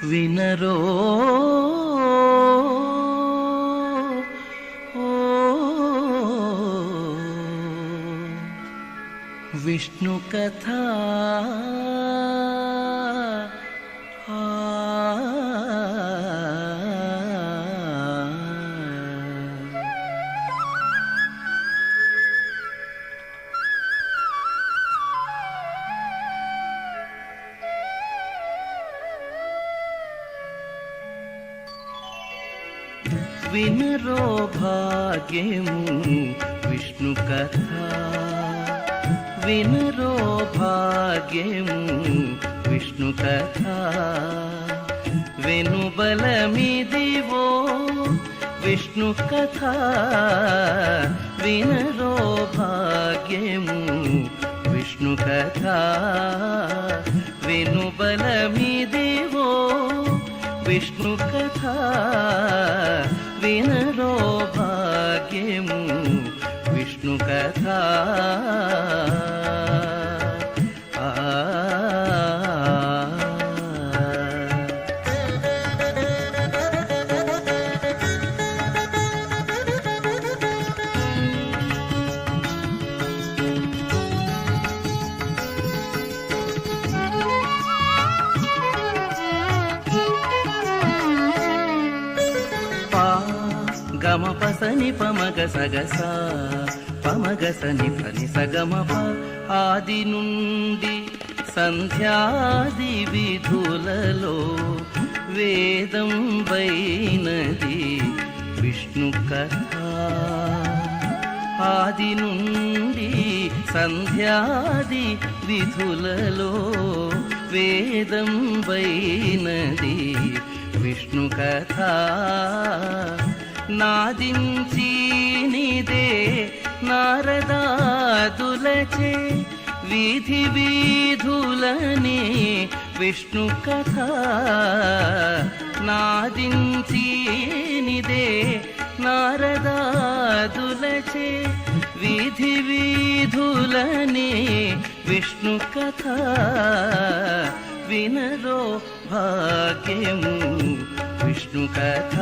వినరో విష్ణు కథ వినరో భాగ్యము విష్ణు కథ వినరో భాగ్యము విష్ణు కథ వెనుబలమిదివో విష్ణు కథ వినరో భాగ్యము విష్ణు కథ వెనుబలమిదివో విష్ణు కథ వినరో భాగ్యము విష్ణు కథ గమ పసని పమగ సగస పమగ సని పని సగమప ఆది నుండి సంధ్యాది విధులలో వేదం వైనది విష్ణు కథ ఆది నుండి సంధ్యాది విధులలో వేదం వైనది విష్ణు కథ నాదించినిదే నారదాదులచే వీధి వీధులని విష్ణు కథ నాదించినిదే నారదాదులచే వీధి వీధులని విష్ణు కథ వినరో భాగ్యము విష్ణు కథ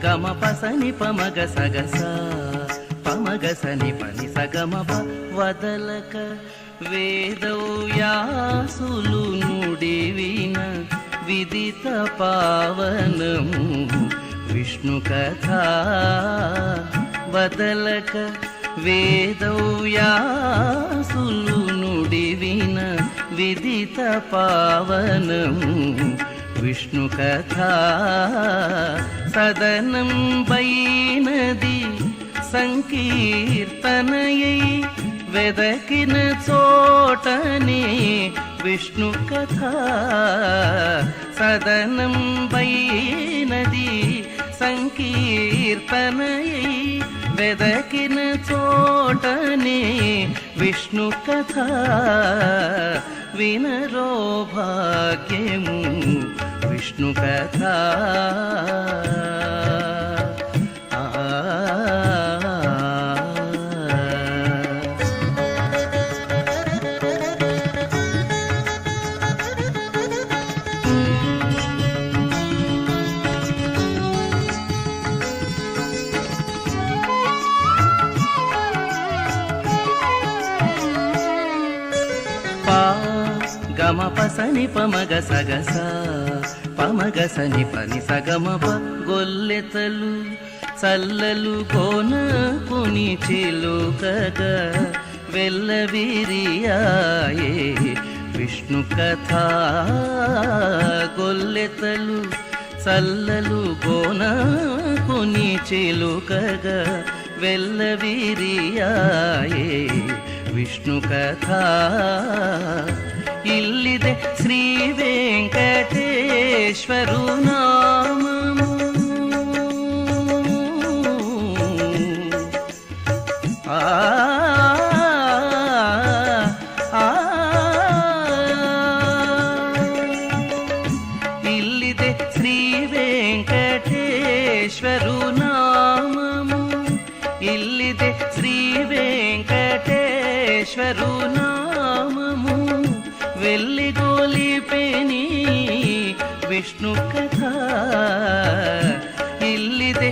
గమ పసని పమగ సగస పమగ సని పని సగమప వదలక వేదవ్యాసులు నుడివిన విదిత పావనము విష్ణు కథ వదలక వేదవ్యాసులు నుడివిన విదిత పావనము విష్ణు కథ సదనం వైనది సంకీర్తనయై వెదకిన చోటనే విష్ణు కథ సదనం వైనది సంకీర్తనయై వెదకిన చోటనే విష్ణు కథ వినరో భాగ్యము విష్ణు కథ గమ పసని పమగ సగస పమగ సని పని సగమప గొల్లెతలు చల్లలు కోన పుని చిలుకగ వెల్లవిరియాయే విష్ణు కథ గొల్లెతలు చల్లలు కోన పుని చిలుకగ వెల్లవిరియాయే విష్ణು ಕಥಾ ಇಲ್ಲಿದೆ ಶ್ರೀ ವೆಂಕಟೇಶ್ವರು ನಾಮము ವೆಂಕಟೇಶ್ವರು ನಾಮము ಇಲ್ಲಿದೆ ಶ್ರೀ ವೆಂಕಟೇಶ್ವರು ನಾಮము వెల్లిగోలిపెని విష్ణు కథ ఇల్లిదే